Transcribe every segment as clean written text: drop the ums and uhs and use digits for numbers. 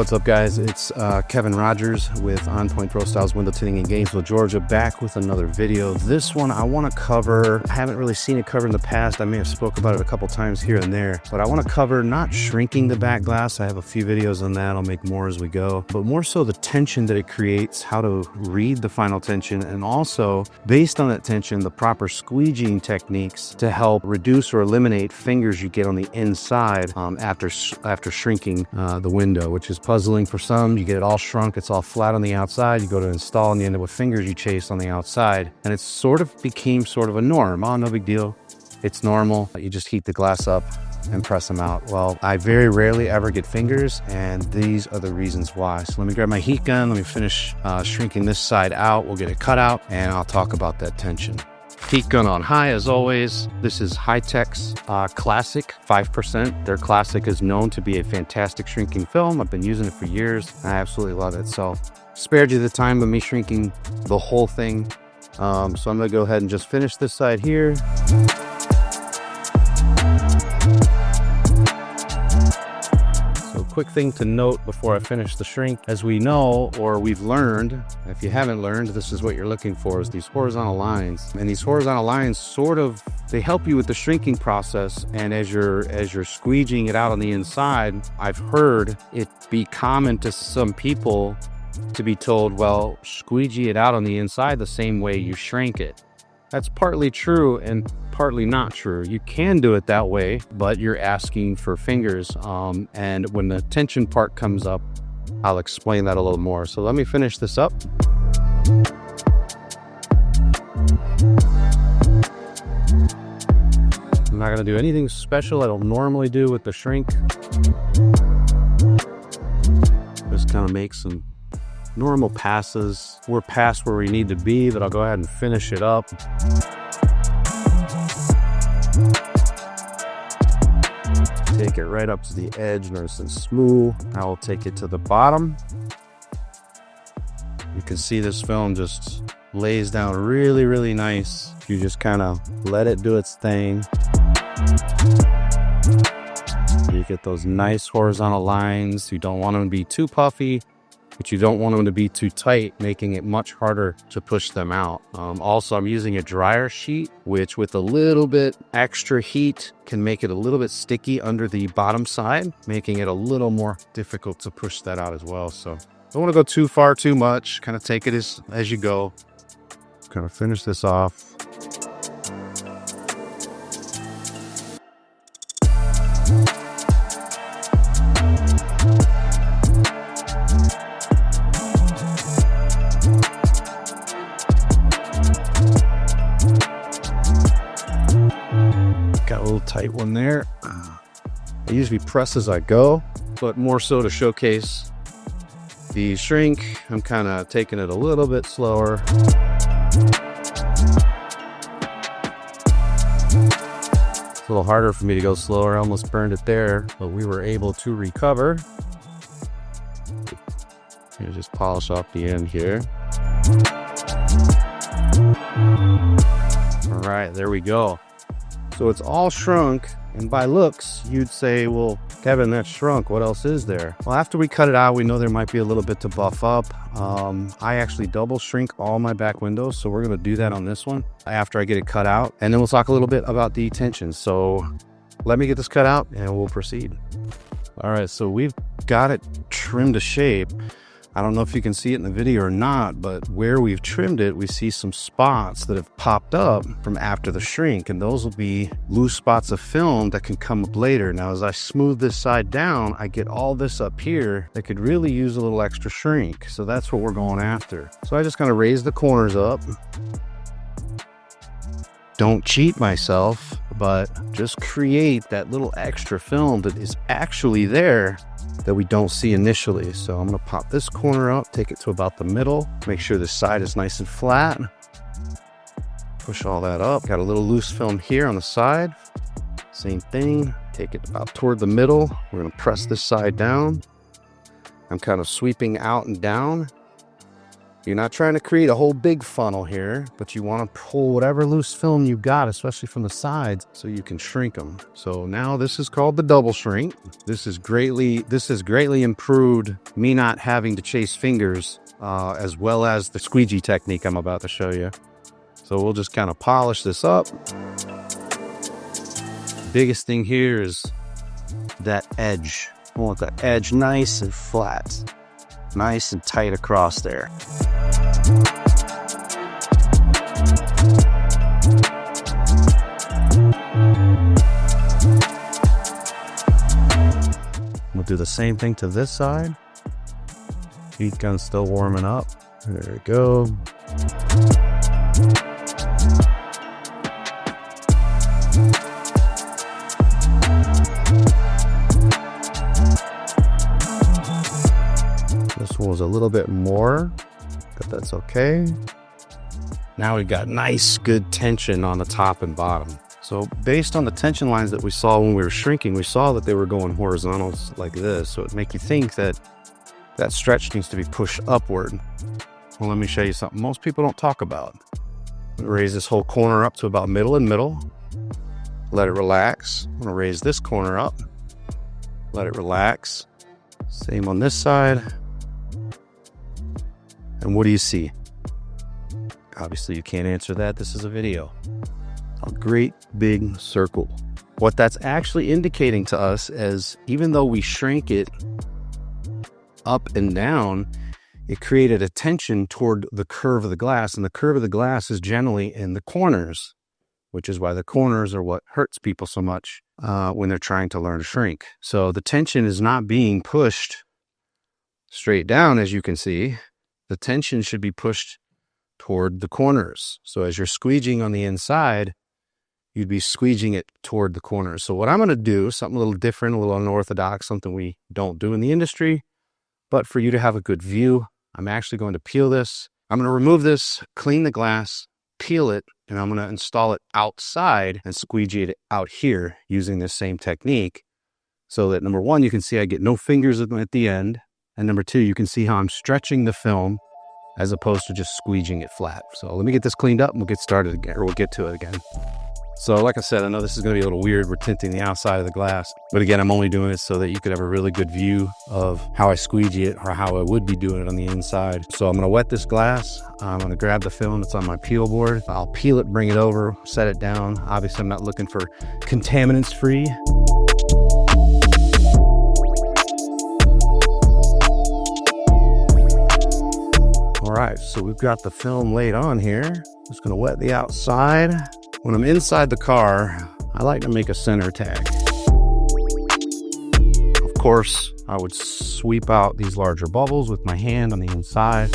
What's up, guys? It's Kevin Rogers with On Point Pro Styles Window Tinting in Gainesville, Georgia, back with another video. This one I want to cover, I haven't really seen it covered in the past. I may have spoke about it a couple times here and there, but I want to cover not shrinking the back glass. I have a few videos on that. I'll make more as we go, but more so the tension that it creates, how to read the final tension, and also based on that tension, the proper squeegeeing techniques to help reduce or eliminate fingers you get on the inside after shrinking the window, which is puzzling for some. You get it all shrunk, it's all flat on the outside, you go to install and you end up with fingers you chase on the outside, and it sort of became sort of a norm. Oh, no big deal, it's normal, you just heat the glass up and press them out. Well, I very rarely ever get fingers, and these are the reasons why. So let me grab my heat gun, let me finish shrinking this side out, we'll get it cut out, and I'll talk about that tension. Heat gun on high as always. This is High-Tech's Classic 5%. Their Classic is known to be a fantastic shrinking film. I've been using it for years. I absolutely love it. So spared you the time of me shrinking the whole thing. So I'm gonna go ahead and just finish this side here. Quick thing to note before I finish the shrink, as we know, or we've learned, if you haven't learned, this is what you're looking for, is these horizontal lines. And these horizontal lines sort of, they help you with the shrinking process. And as you're squeegeeing it out on the inside, I've heard it be common to some people to be told, well, squeegee it out on the inside the same way you shrank it. That's partly true and partly not true. You can do it that way, but you're asking for fingers. And when the tension part comes up, I'll explain that a little more. So let me finish this up. I'm not gonna do anything special I don't normally do with the shrink. Just kind of make some normal passes. We're past where we need to be, but I'll go ahead and finish it up. Take it right up to the edge, nice and smooth. I will take it to the bottom. You can see this film just lays down really, really nice. You just kind of let it do its thing. You get those nice horizontal lines. You don't want them to be too puffy, but you don't want them to be too tight, making it much harder to push them out. Also, I'm using a dryer sheet, which with a little bit extra heat can make it a little bit sticky under the bottom side, making it a little more difficult to push that out as well. So don't want to go too far, too much. Kind of take it as you go. Kind of finish this off. Got a little tight one there. I usually press as I go, but more so to showcase the shrink. I'm kind of taking it a little bit slower. It's a little harder for me to go slower. I almost burned it there, but we were able to recover. Here, just polish off the end here. All right, there we go. So it's all shrunk, and by looks, you'd say, well, Kevin, that's shrunk. What else is there? Well, after we cut it out, we know there might be a little bit to buff up. I actually double shrink all my back windows, so we're gonna do that on this one after I get it cut out, and then we'll talk a little bit about the tension. So let me get this cut out, and we'll proceed. All right, so we've got it trimmed to shape. I don't know if you can see it in the video or not, but where we've trimmed it, we see some spots that have popped up from after the shrink, and those will be loose spots of film that can come up later. Now, as I smooth this side down, I get all this up here that could really use a little extra shrink. So that's what we're going after. So I just kind of raise the corners up. Don't cheat myself, but just create that little extra film that is actually there that we don't see initially. So I'm gonna pop this corner up, take it to about the middle, make sure this side is nice and flat. Push all that up. Got a little loose film here on the side. Same thing, take it about toward the middle. We're gonna press this side down. I'm kind of sweeping out and down. You're not trying to create a whole big funnel here, but you want to pull whatever loose film you got, especially from the sides, so you can shrink them. So now this is called the double shrink. This has greatly improved me not having to chase fingers, as well as the squeegee technique I'm about to show you. So we'll just kind of polish this up. Biggest thing here is that edge. I want that edge nice and flat, nice and tight across there. We'll do the same thing to this side. Heat gun's still warming up. There we go. This one was a little bit more, but that's okay. Now we've got nice, good tension on the top and bottom. So based on the tension lines that we saw when we were shrinking, we saw that they were going horizontal like this. So it make you think that that stretch needs to be pushed upward. Well, let me show you something most people don't talk about. I'm gonna raise this whole corner up to about middle and middle. Let it relax. I'm gonna raise this corner up. Let it relax. Same on this side. And what do you see? Obviously you can't answer that. This is a video. A great big circle. What that's actually indicating to us is even though we shrink it up and down, it created a tension toward the curve of the glass, and the curve of the glass is generally in the corners, which is why the corners are what hurts people so much when they're trying to learn to shrink. So the tension is not being pushed straight down, as you can see. The tension should be pushed toward the corners. So as you're squeegeeing on the inside, you'd be squeegeeing it toward the corners. So what I'm going to do, something a little different, a little unorthodox, something we don't do in the industry, but for you to have a good view, I'm actually going to peel this. I'm going to remove this, clean the glass, peel it, and I'm going to install it outside and squeegee it out here using this same technique. So that number one, you can see I get no fingers at the end. And number two, you can see how I'm stretching the film as opposed to just squeegeeing it flat. So let me get this cleaned up and we'll get started again, or we'll get to it again. So like I said, I know this is going to be a little weird. We're tinting the outside of the glass. But again, I'm only doing it so that you could have a really good view of how I squeegee it or how I would be doing it on the inside. So I'm going to wet this glass. I'm going to grab the film that's on my peel board. I'll peel it, bring it over, set it down. Obviously, I'm not looking for contaminants free. All right, so we've got the film laid on here. Just going to wet the outside. When I'm inside the car, I like to make a center tag. Of course, I would sweep out these larger bubbles with my hand on the inside.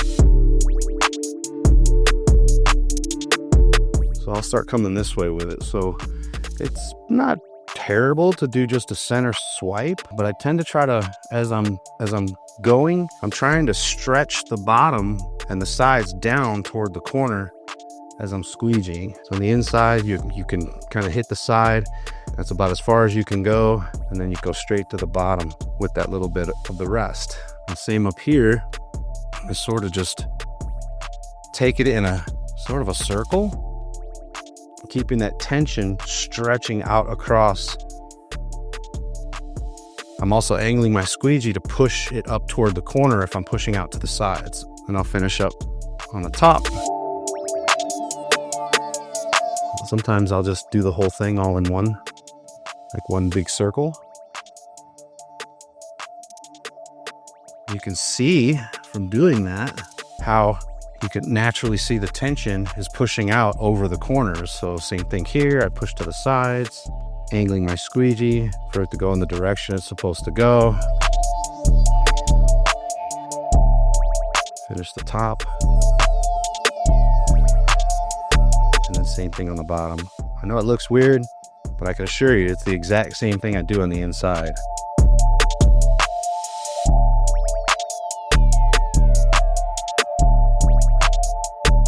So I'll start coming this way with it. So it's not terrible to do just a center swipe, but I tend to try to, as I'm going, I'm trying to stretch the bottom and the sides down toward the corner as I'm squeegeeing. So on the inside, you can kind of hit the side. That's about as far as you can go. And then you go straight to the bottom with that little bit of the rest. And same up here, I sort of just take it in a sort of a circle, keeping that tension stretching out across. I'm also angling my squeegee to push it up toward the corner if I'm pushing out to the sides. And I'll finish up on the top. Sometimes I'll just do the whole thing all in one, like one big circle. You can see from doing that how you can naturally see the tension is pushing out over the corners. So same thing here, I push to the sides, angling my squeegee for it to go in the direction it's supposed to go. Finish the top. And then same thing on the bottom. I know it looks weird, but I can assure you it's the exact same thing I do on the inside.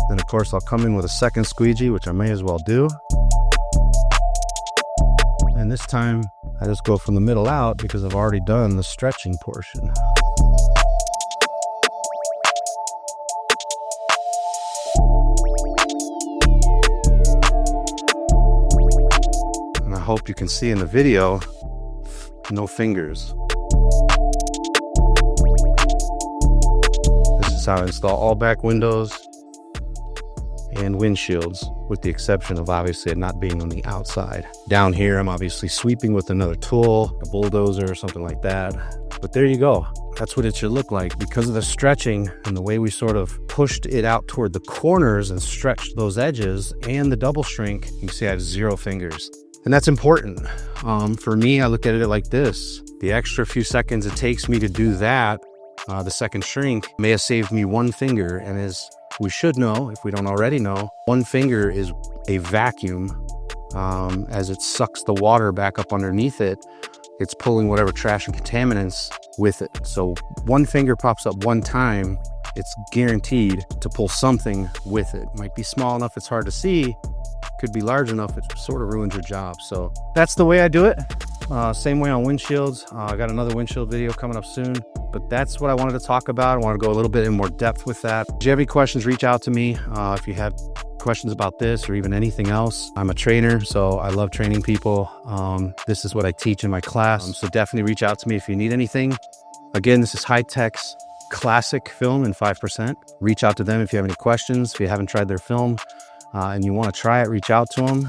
Then of course I'll come in with a second squeegee, which I may as well do. And this time I just go from the middle out because I've already done the stretching portion. hope you can see in the video, no fingers. This is how I install all back windows and windshields, with the exception of obviously it not being on the outside. Down here, I'm obviously sweeping with another tool, a bulldozer or something like that. But there you go. That's what it should look like. Because of the stretching and the way we sort of pushed it out toward the corners and stretched those edges and the double shrink, you can see I have 0 fingers. And that's important. For me, I look at it like this. The extra few seconds it takes me to do that, the second shrink, may have saved me 1 finger. And as we should know, if we don't already know, 1 finger is a vacuum. As it sucks the water back up underneath it, it's pulling whatever trash and contaminants with it. So 1 finger pops up 1 time, it's guaranteed to pull something with it. Might be small enough it's hard to see, could be large enough it sort of ruins your job. So that's the way I do it. Same way on windshields. I got another windshield video coming up soon, but that's what I wanted to talk about. I want to go a little bit in more depth with that. If you have any questions, reach out to me. If you have questions about this or even anything else, I'm a trainer, so I love training people. This is what I teach in my class, so definitely reach out to me if you need anything. Again, this is Hi-Tech's classic film in 5%. Reach out to them if you have any questions. If you haven't tried their film and you want to try it, reach out to them.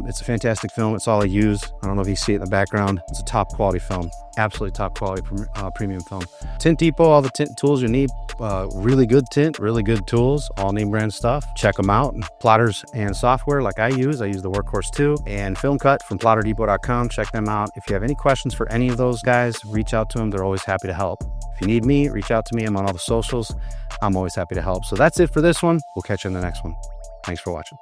It's a fantastic film. It's all I use. I don't know if you see it in the background. It's a top quality film, absolutely top quality premium film. TintDepot, all the tint tools you need. Really good tint, really good tools, all name brand stuff. Check them out. Plotters and software like I use the Workhorse 2 and Film Cut from plotterdepot.com. Check them out. If you have any questions for any of those guys, reach out to them. They're always happy to help. If you need me, reach out to me. I'm on all the socials. I'm always happy to help. So that's it for this one. We'll catch you in the next one. Thanks for watching.